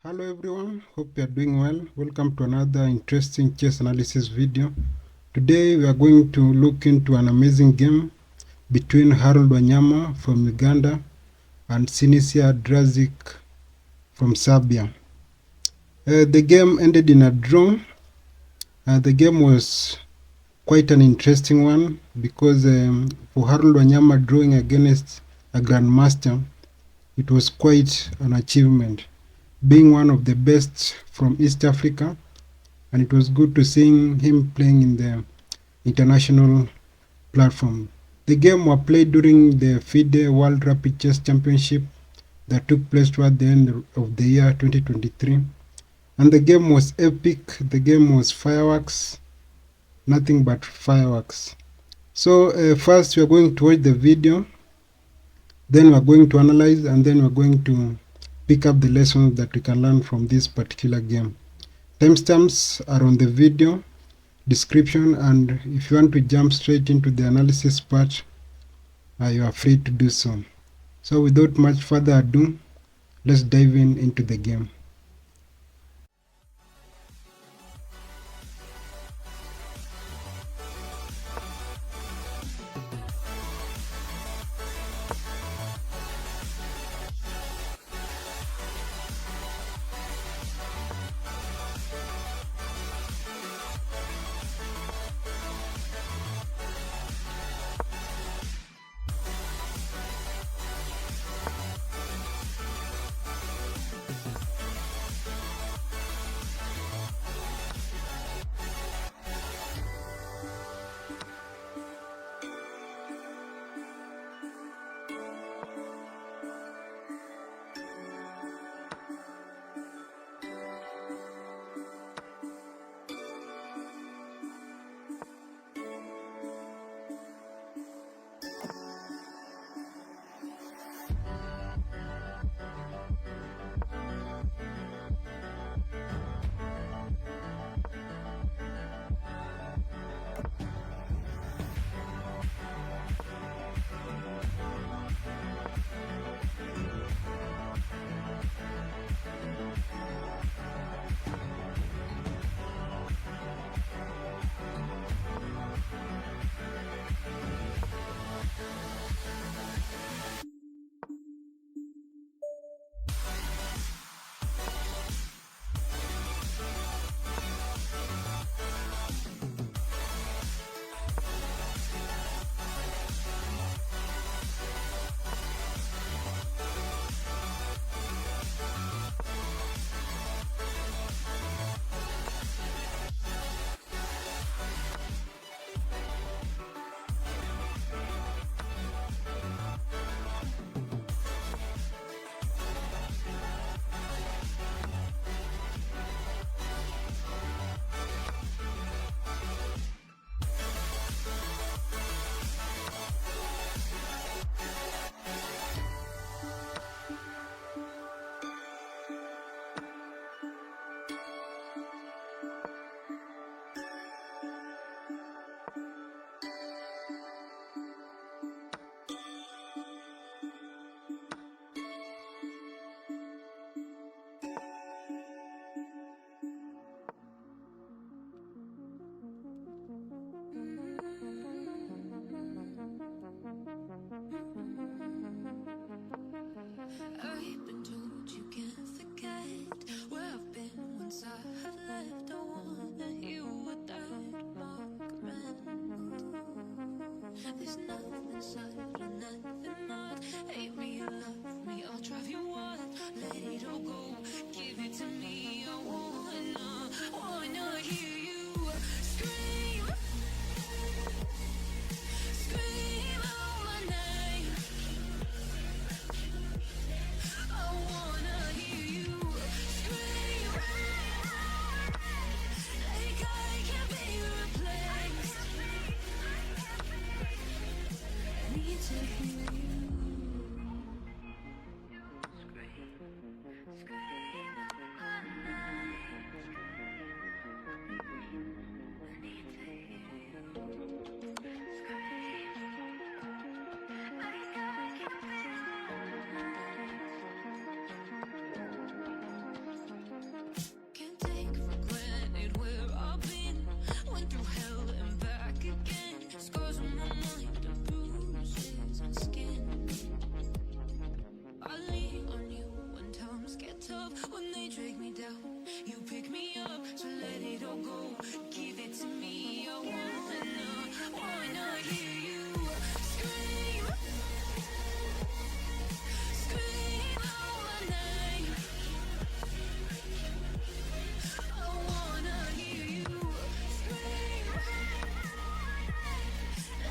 Hello everyone, hope you are doing well. Welcome to another interesting chess analysis video. Today we are going to look into an amazing game between Harold Wanyama from Uganda and Sinisa Drazic from Serbia. The game ended in a draw. The game was quite an interesting one because for Harold Wanyama drawing against a Grandmaster, it was quite an achievement, being one of the best from East Africa, and it was good to see him playing in the international platform. The game was played during the Fide World Rapid Chess Championship that took place toward the end of the year 2023, and the game was epic. The game was fireworks, nothing but fireworks. So first we are going to watch the video, then we are going to analyze, and then we are going to pick up the lessons that we can learn from this particular game. Timestamps are on the video description, and if you want to jump straight into the analysis part, you are free to do so. So without much further ado, let's dive into the game. get tough when they drag me down. You pick me up, so let it all go. Give it to me, I wanna hear you scream, scream out my name. I wanna hear you scream,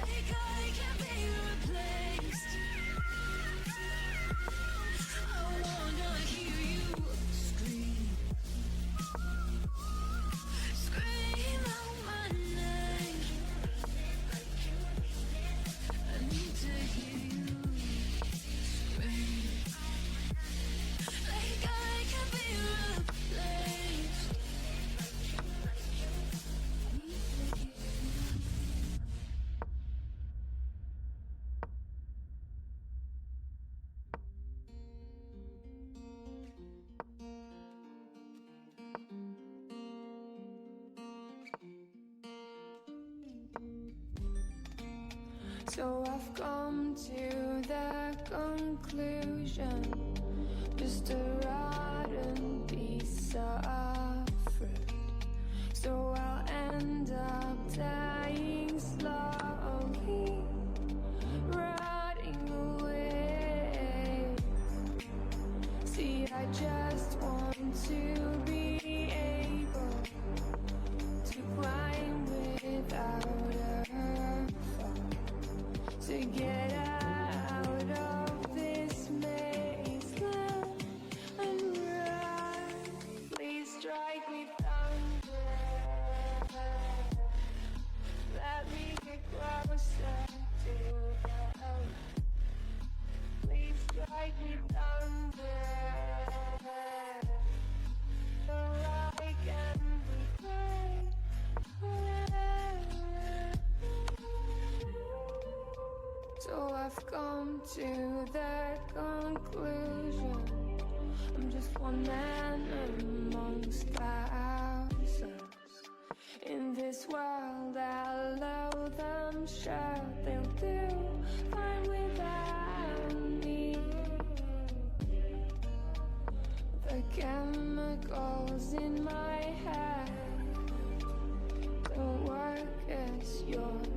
like I can't be replaced. I wanna hear you scream, scream out my name. I need to hear you scream, like I can't be replaced. So I've come to the conclusion, just a rotten piece of fruit. So I'll end up dying slowly, rotting away. See, I just want to be able to climb without a fall, to get out of this maze and run. Please strike me thunder, let me get closer to you. Please strike me thunder, so I can be great forever. So I've come to the conclusion, I'm just one man amongst thousands. In this world I love them, sure they'll do fine without me. The chemicals in my head don't work as yours,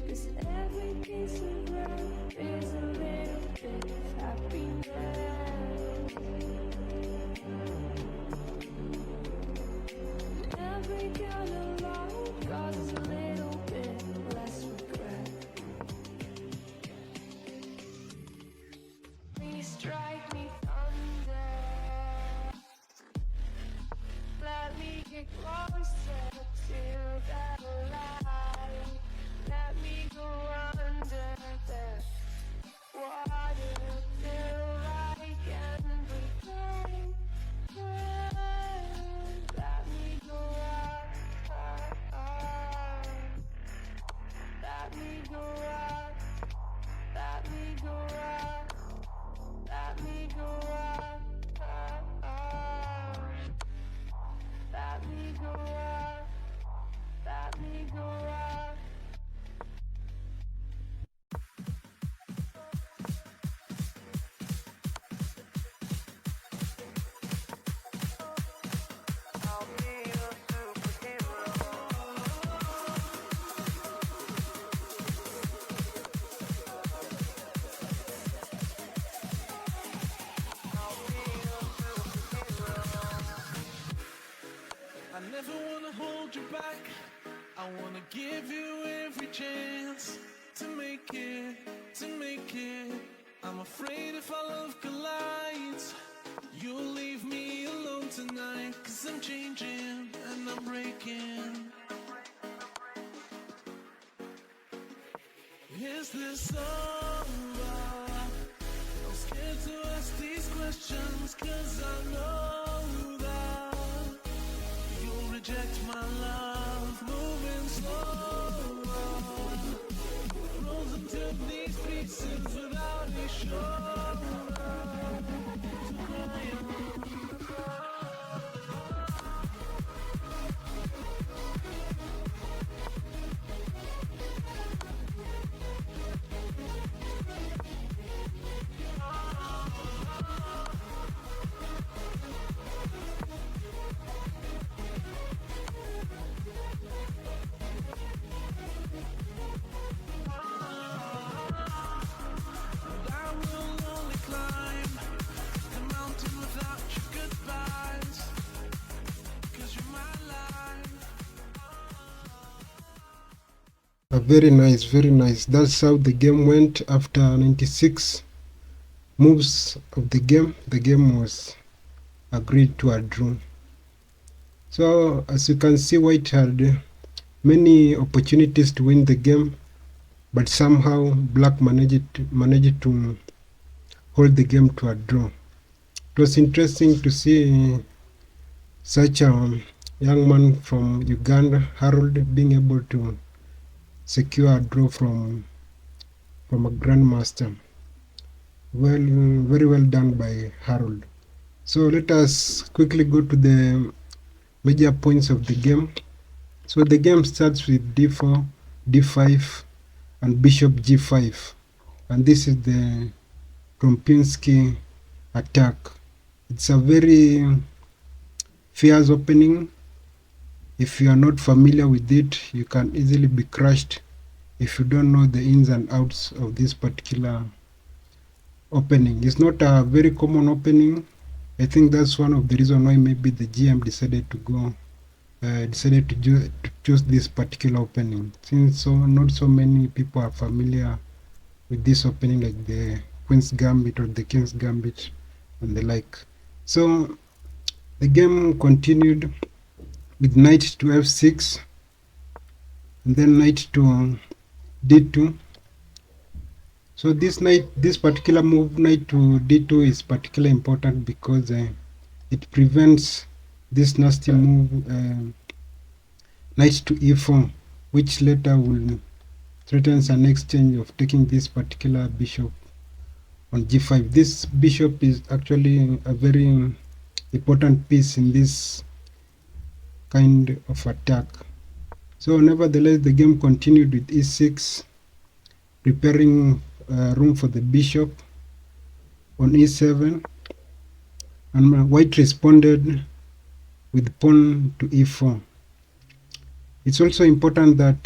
'cause every piece of road is a little bit of happiness. Every kind of love causes a little bit less regret. Please strike me thunder, let me get closer to that light. Let me go under the water till I can breathe. Let me go up, let me go up, let me go up, let me go up, let me go up, let me go up. I'll be your superhero. I'll be your superhero. I never wanna hold you back. I wanna give you every chance to make it, to make it. I'm afraid if our love collides, you'll leave me alone tonight. 'Cause I'm changing and I'm breaking. Is this over? I'm scared to ask these questions, 'cause I know that you'll reject my love. Moving slower, frozen to these pieces without a shoulder to cry on. Very nice, very nice. That's how the game went. After 96 moves of the game was agreed to a draw. So as you can see, white had many opportunities to win the game, but somehow black managed to hold the game to a draw. It was interesting to see such a young man from Uganda, Harold, being able to secure a draw from a Grandmaster. Well, very well done by Harold. So let us quickly go to the major points of the game. So the game starts with d4, d5, and bishop g5, and this is the Trompowsky attack. It's a very fierce opening. If you are not familiar with it, you can easily be crushed if you don't know the ins and outs of this particular opening. It's not a very common opening. I think that's one of the reasons why maybe the GM decided to choose this particular opening, since not so many people are familiar with this opening, like the Queen's Gambit or the King's Gambit and the like. So the game continued with knight to f6, and then knight to d2. So this particular move, knight to d2, is particularly important because it prevents this nasty move, knight to e4, which later will threatens an exchange of taking this particular bishop on g5. This bishop is actually a very important piece in this kind of attack. So nevertheless, the game continued with e6, preparing room for the bishop on e7, and white responded with pawn to e4. It's also important that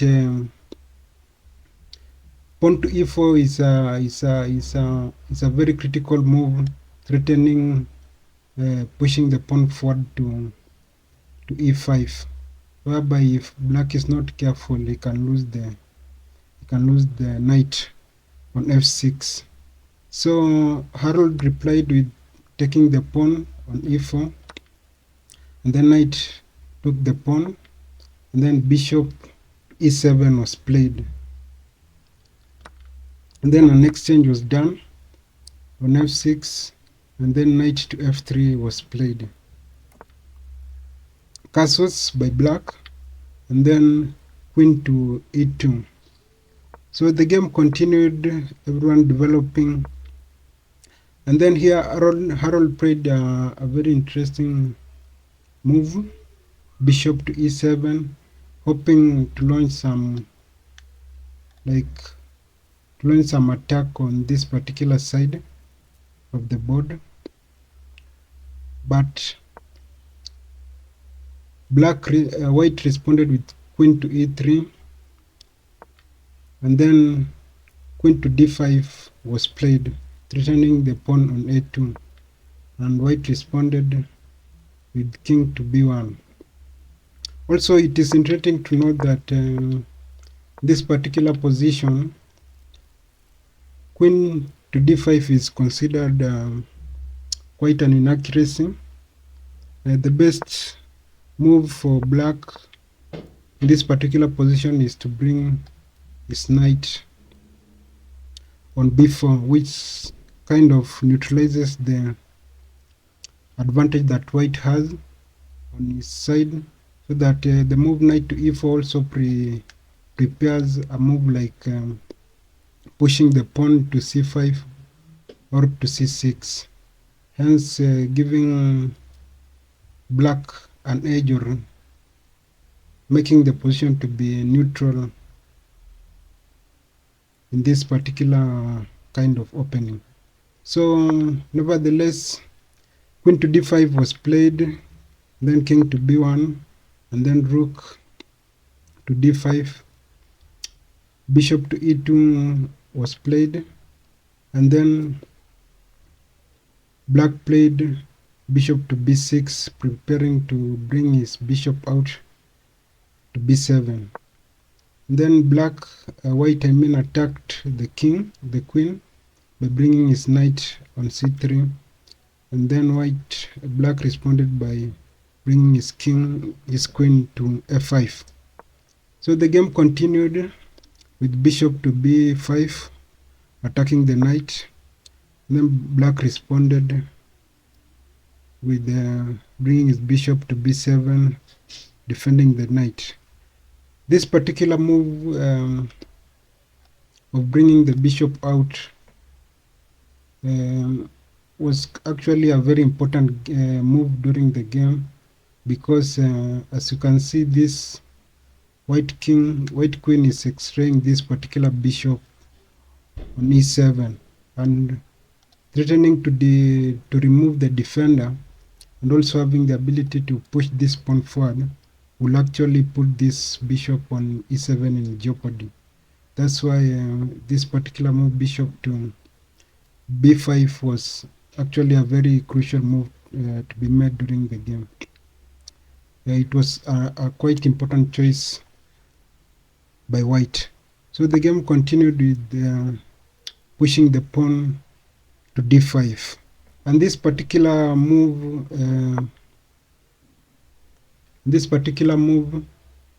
pawn to e4 is a very critical move, threatening pushing the pawn forward to e5, whereby if black is not careful, he can lose the knight on f6. So Harold replied with taking the pawn on e4, and then knight took the pawn, and then bishop e7 was played, and then an exchange was done on f6, and then knight to f3 was played. Castles by black, and then queen to e2. So the game continued, everyone developing, and then here Harold played a very interesting move, bishop to e7, hoping to launch some attack on this particular side of the board, but white responded with queen to e3, and then queen to d5 was played, threatening the pawn on a2, and white responded with king to b1. Also, it is interesting to note that this particular position, queen to d5, is considered quite an inaccuracy. The best move for black in this particular position is to bring his knight on b4, which kind of neutralizes the advantage that white has on his side, so that the move knight to e4 also prepares a move like pushing the pawn to c5 or to c6, hence giving black an edge, or making the position to be neutral in this particular kind of opening. So nevertheless, queen to d5 was played, then king to b1, and then rook to d5, bishop to e2 was played, and then black played bishop to b6, preparing to bring his bishop out to b7, Then white attacked the queen by bringing his knight on c3, and then black responded by bringing his queen to f5. So the game continued with bishop to b5, attacking the knight. Then black responded with bringing his bishop to b7, defending the knight. This particular move of bringing the bishop out was actually a very important move during the game, because as you can see, this white queen is extraying this particular bishop on e7 and threatening to remove the defender, and also having the ability to push this pawn forward will actually put this bishop on e7 in jeopardy. That's why this particular move, bishop to b5, was actually a very crucial move to be made during the game. It was a quite important choice by white. So the game continued with pushing the pawn to d5, and this particular move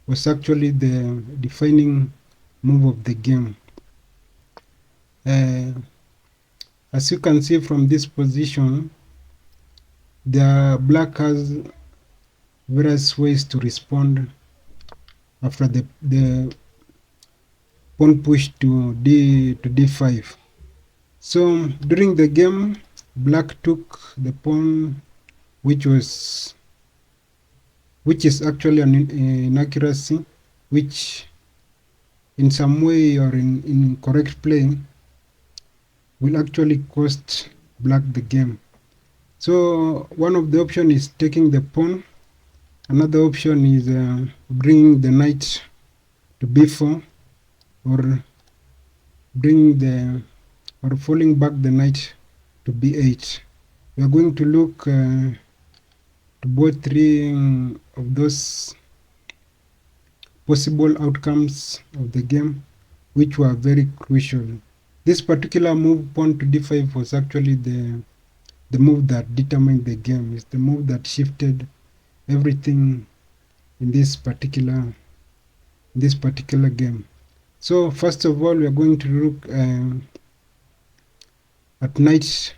was actually the defining move of the game. As you can see from this position, the black has various ways to respond after the pawn push to d5. So during the game, black took the pawn, which is actually an inaccuracy, which in some way or in correct play will actually cost black the game. So one of the options is taking the pawn. Another option is bringing the knight to b4, or falling back the knight to b8. We are going to look to both three of those possible outcomes of the game, which were very crucial. This particular move, pawn to d5, was actually the move that determined the game. It's the move that shifted everything in this particular game. So first of all, we are going to look at knight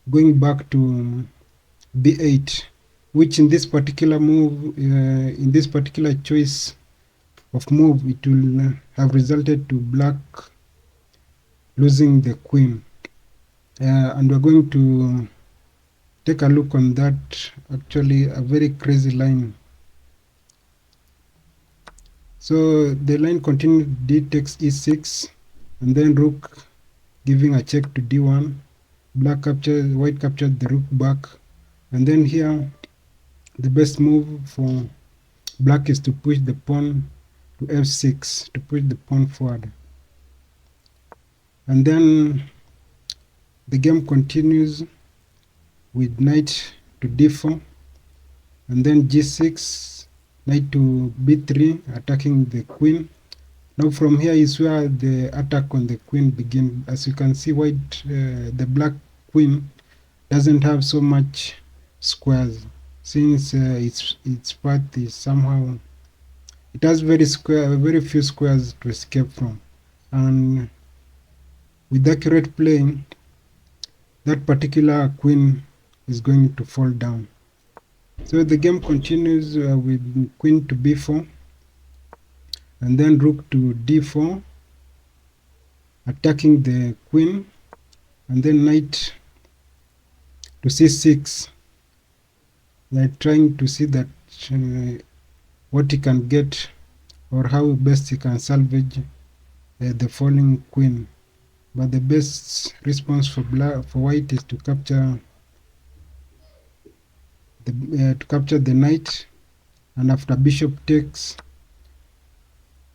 going back to b8, which in this particular move, in this particular choice of move, it will have resulted to black losing the queen, and we're going to take a look on that. Actually a very crazy line. So the line continued, d takes e6, and then rook giving a check to d1. White captured the rook back, and then here the best move for black is to push the pawn to f6 to push the pawn forward. And then the game continues with knight to d4, and then g6, knight to b3, attacking the queen. Now from here is where the attack on the queen begins. As you can see, the black queen doesn't have so much squares, since its path is somehow, it has very few squares to escape from, and with accurate playing, that particular queen is going to fall down. So the game continues with queen to b4, and then rook to d4, attacking the queen, and then knight to c6. They're trying to see that what he can get, or how best he can salvage the falling queen. But the best response for white is to capture the knight, and after bishop takes,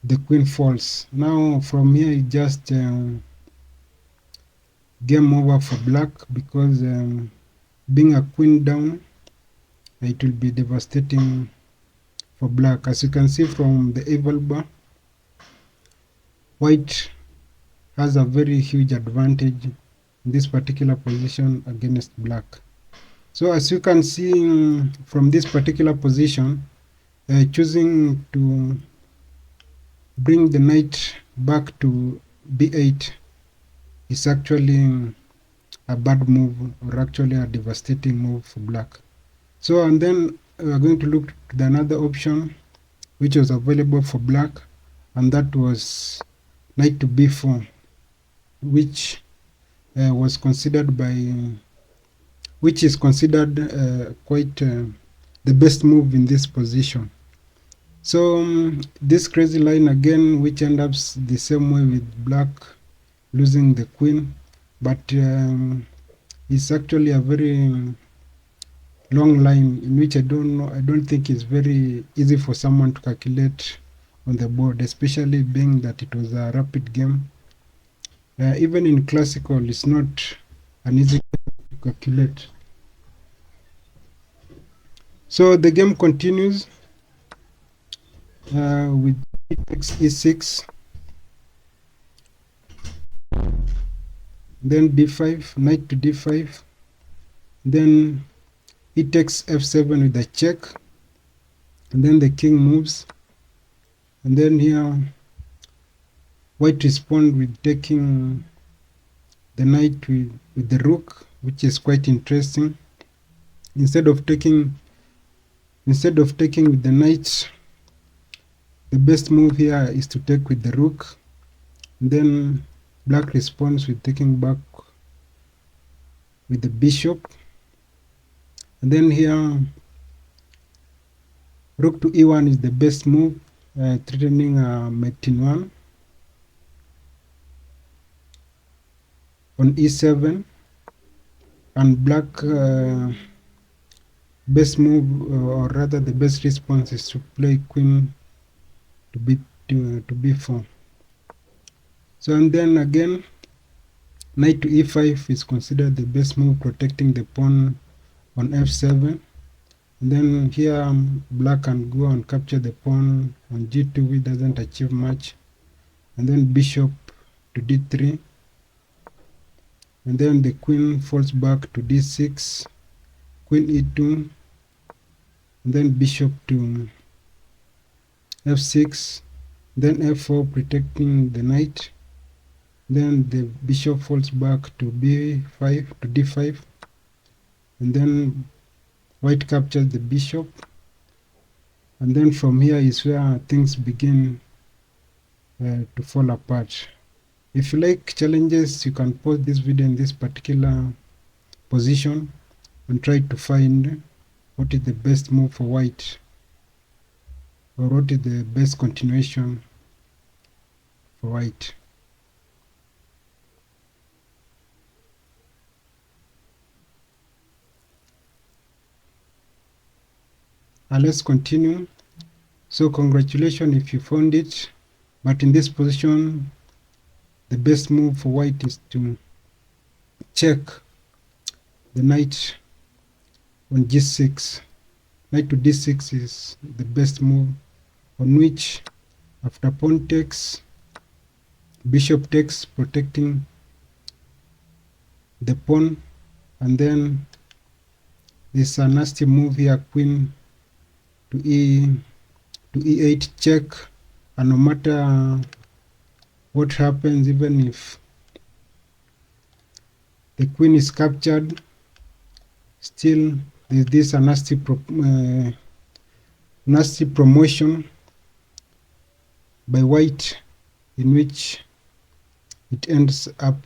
the queen falls. Now from here it just game over for black, because being a queen down, it will be devastating for black. As you can see from the evil bar, white has a very huge advantage in this particular position against black. So as you can see from this particular position, choosing to bring the knight back to b8 is actually a bad move, or actually a devastating move for black. So, and then we are going to look at another option which was available for black, and that was knight to b4, which was considered by which is considered quite the best move in this position. So this crazy line again, which ends up the same way with black losing the queen, but it's actually a very long line in which I don't think it's very easy for someone to calculate on the board, especially being that it was a rapid game. Even in classical, it's not an easy game to calculate. So the game continues with e6, then d5, knight to d5, then he takes f7 with a check, and then the king moves, and then here white responds with taking the knight with the rook, which is quite interesting. Instead of taking with the knight, the best move here is to take with the rook. And then black responds with taking back with the bishop. And then here rook to e1 is the best move, threatening mate in 1 on e7, and black best move, or rather the best response, is to play queen to b4. So, and then again knight to e5 is considered the best move, protecting the pawn on f7. And then here black can go and capture the pawn on g2, which doesn't achieve much, and then bishop to d3, and then the queen falls back to d6, queen e2, and then bishop to f6, then f4, protecting the knight. Then the bishop falls back to b5, to d5, and then white captures the bishop. And then from here is where things begin to fall apart. If you like challenges, you can pause this video in this particular position and try to find what is the best move for white, or what is the best continuation for white. Let's continue. So congratulations if you found it, but in this position the best move for white is to check the knight on g6. Knight to d6 is the best move, on which after pawn takes, bishop takes, protecting the pawn, and then there's a nasty move here, queen to e8 check, and no matter what happens, even if the queen is captured, still there's this nasty promotion by white, in which it ends up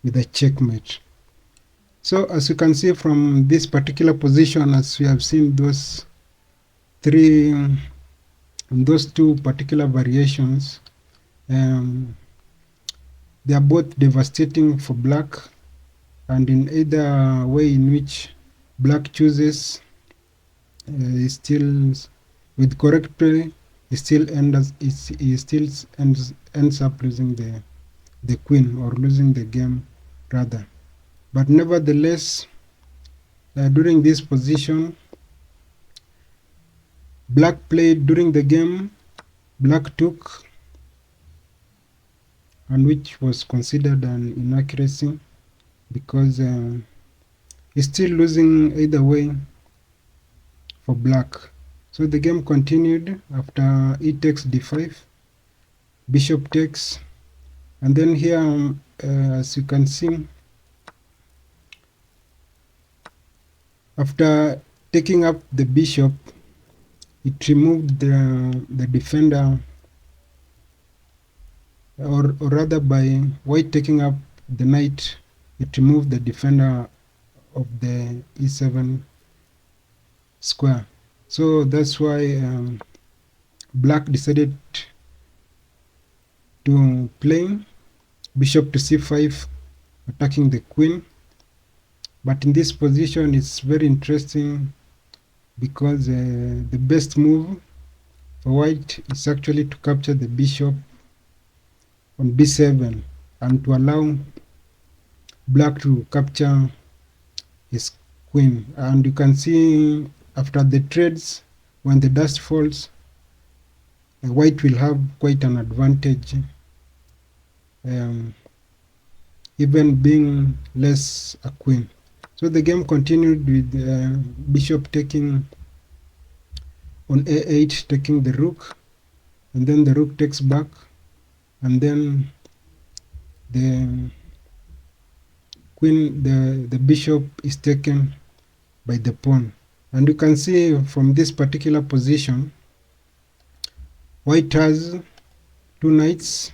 with a checkmate. So as you can see from this particular position, as we have seen those two particular variations, they are both devastating for black, and in either way in which black chooses, still with correct play, he still ends up losing the queen, or losing the game rather. But nevertheless, during this position, Black played during the game. Black took, and which was considered an inaccuracy because he's still losing either way for black. So the game continued after e takes d5, bishop takes, and then here as you can see, after taking up the bishop, it removed the defender, or rather by white taking up the knight, it removed the defender of the e7 square. So that's why black decided to play bishop to c5, attacking the queen. But in this position it's very interesting because the best move for white is actually to capture the bishop on b7 and to allow black to capture his queen. And you can see after the trades, when the dust falls, white will have quite an advantage, even being less a queen. So the game continued with bishop taking on a8, taking the rook, and then the rook takes back, and then the queen, the bishop is taken by the pawn. And you can see from this particular position, white has 2 knights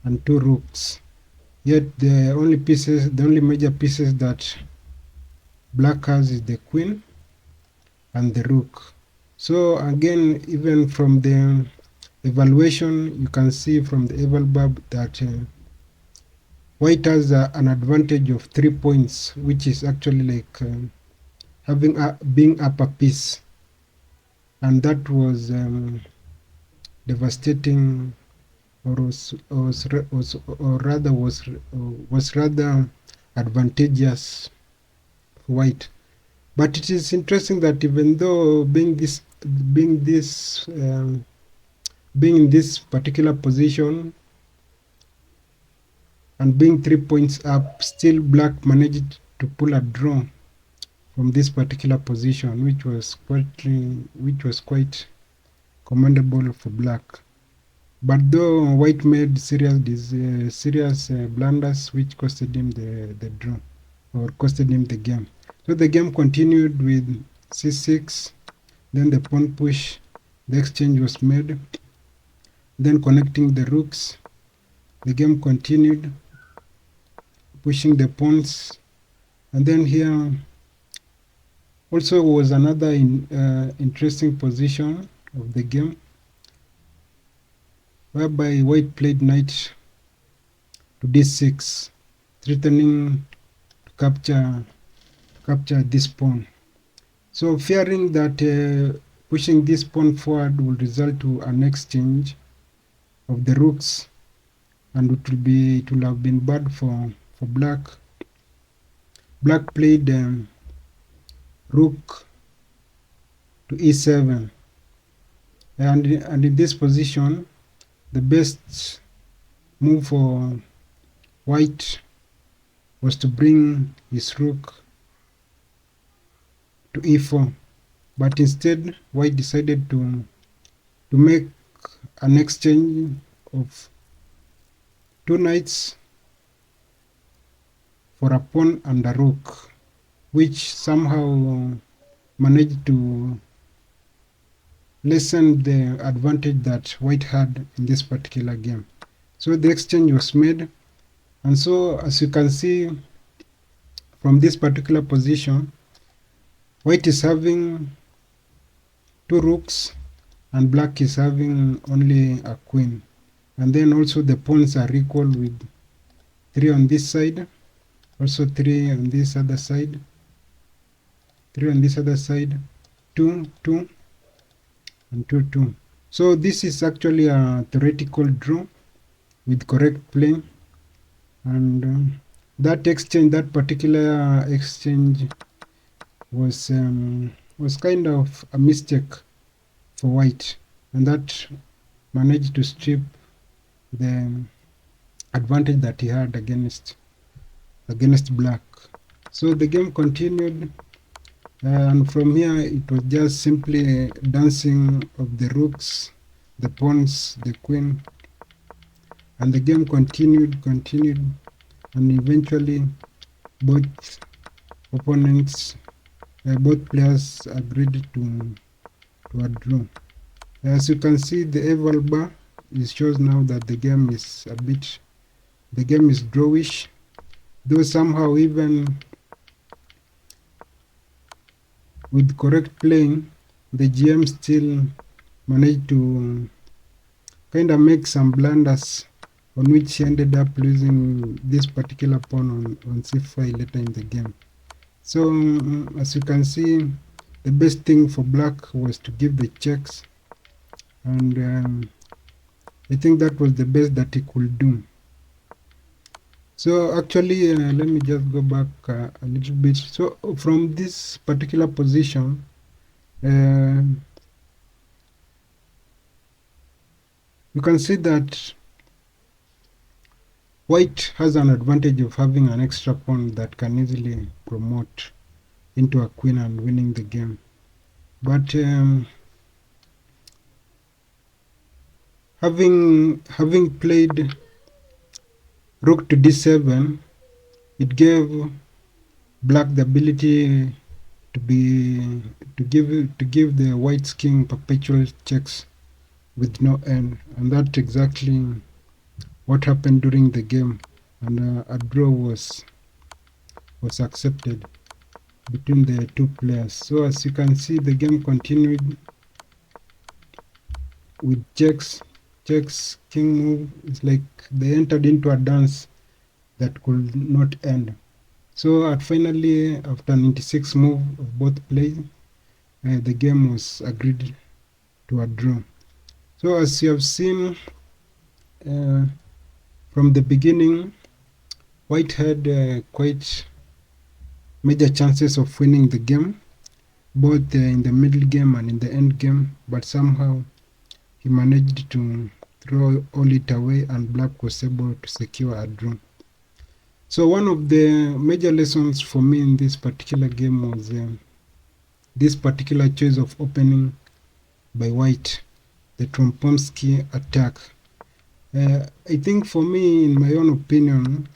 and 2 rooks, yet the only major pieces that black has is the queen and the rook. So again, even from the evaluation, you can see from the eval bar that white has an advantage of 3 points, which is actually like having being up a piece, and that was devastating, or was rather advantageous for white. But it is interesting that even though being in this particular position and being 3 points up, still black managed to pull a draw from this particular position, which was quite commendable for black. But though white made serious blunders, which costed him the draw, or costed him the game. So the game continued with c6, then the pawn push, the exchange was made, then connecting the rooks. The game continued, pushing the pawns, and then here also was another interesting position of the game, whereby white played knight to d6, threatening to capture this pawn. So fearing that pushing this pawn forward will result to an exchange of the rooks, and it will have been bad for black. Black played rook to e7, and in this position, the best move for white was to bring his rook to e4, but instead white decided to make an exchange of 2 knights for a pawn and a rook, which somehow managed to lessen the advantage that white had in this particular game. So the exchange was made, and so as you can see from this particular position, white is having 2 rooks and black is having only a queen, and then also the pawns are equal with 3 on this side, also 3 on this other side, 3 on this other side, 2, 2, and 2, 2. So this is actually a theoretical draw with correct play, and that particular exchange was kind of a mistake for white, and that managed to strip the advantage that he had against black. So the game continued, and from here it was just simply dancing of the rooks, the pawns, the queen, and the game continued, and eventually both opponents, both players agreed to a draw. As you can see, the eval bar shows now that the game is drawish, though somehow even with correct playing, the GM still managed to kind of make some blunders, on which he ended up losing this particular pawn on c5 later in the game. So as you can see, the best thing for black was to give the checks, and I think that was the best that he could do. So actually, let me just go back a little bit. So from this particular position, you can see that white has an advantage of having an extra pawn that can easily promote into a queen and winning the game. But having played rook to d7, it gave black the ability to give the white's king perpetual checks with no end, and that's exactly what happened during the game, and a draw was accepted between the two players. So as you can see, the game continued with checks, king move. It's like they entered into a dance that could not end. So finally, after 96 move of both players, the game was agreed to a draw. So as you have seen, from the beginning, white had quite major chances of winning the game, both in the middle game and in the end game, but somehow he managed to throw all it away, and black was able to secure a draw. So one of the major lessons for me in this particular game was this particular choice of opening by white, the Trompowsky attack. I think for me, in my own opinion,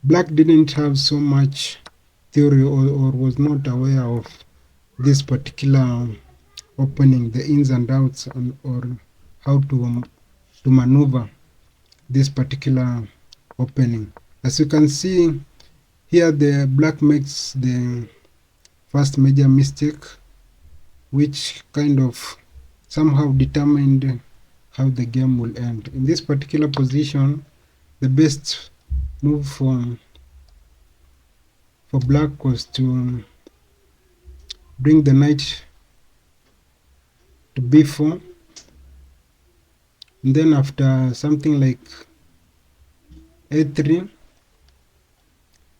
black didn't have so much theory or was not aware of this particular opening, the ins and outs, or how to maneuver this particular opening. As you can see here, the black makes the first major mistake, which kind of somehow determined how the game will end. In this particular position, the best move for black was to bring the knight to b4, and then after something like a3,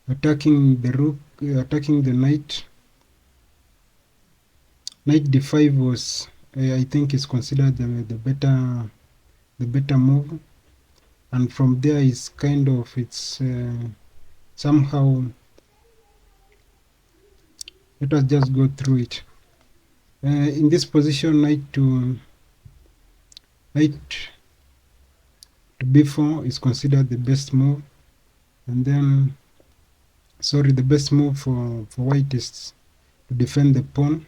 attacking the rook, attacking the knight. Knight d5 was, I think, is considered the better move, and from there is kind of, it's somehow, let us just go through it. In this position, knight to b4 is considered the best move, and then the best move for white is to defend the pawn,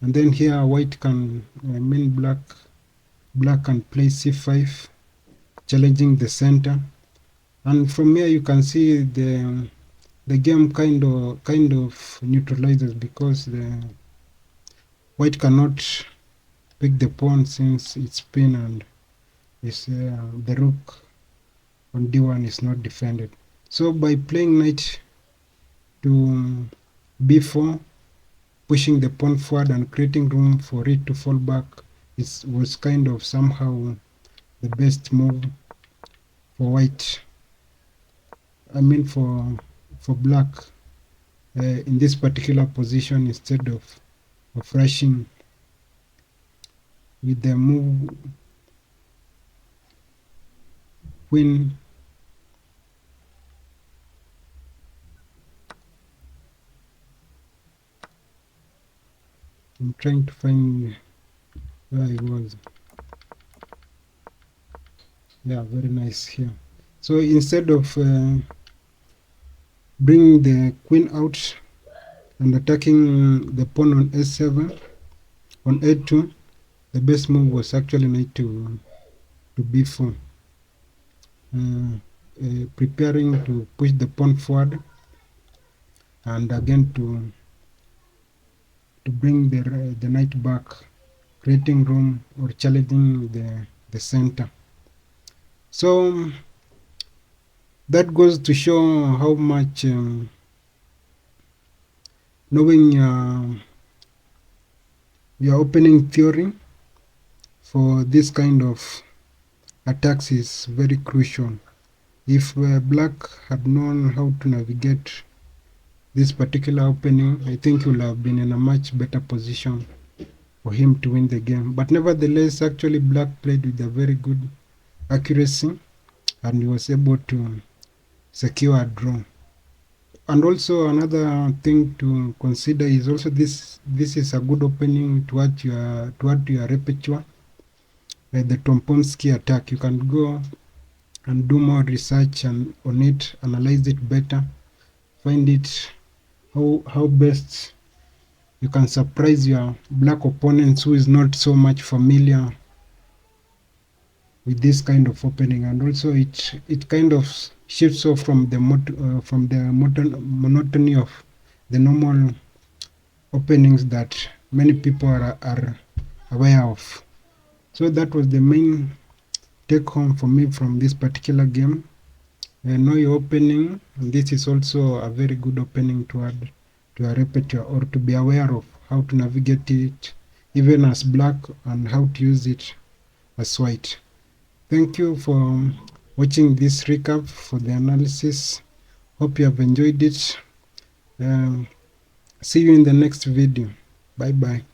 and then here white can black can play c5, challenging the center, and from here you can see the game kind of neutralizes, because the white cannot pick the pawn since it's pinned, and is the rook on d1 is not defended. So by playing knight to b4, pushing the pawn forward and creating room for it to fall back, was kind of somehow the best move for white, I mean for black, in this particular position, instead of rushing with the move queen. I'm trying to find where I was. Yeah, very nice here. So instead of bringing the queen out and attacking the pawn on a7, on a2, the best move was actually knight to b4, preparing to push the pawn forward and again to bring the knight back, creating room or challenging the center. So that goes to show how much knowing your opening theory for this kind of attacks is very crucial. If black had known how to navigate this particular opening, I think he would have been in a much better position for him to win the game. But nevertheless, actually black played with a very good accuracy and he was able to secure a draw. And also another thing to consider is also this is a good opening to add to your repertoire, like the Trompowsky Attack. You can go and do more research on it, analyze it better, find it how best you can surprise your black opponents who is not so much familiar with this kind of opening. And also it kind of shifts off from the monotony of the normal openings that many people are aware of. So that was the main take home for me from this particular game. Know your opening, and this is also a very good opening to add to a repertoire or to be aware of how to navigate it even as black and how to use it as white. Thank you for watching this recap for the analysis. Hope you have enjoyed it. See you in the next video. Bye bye.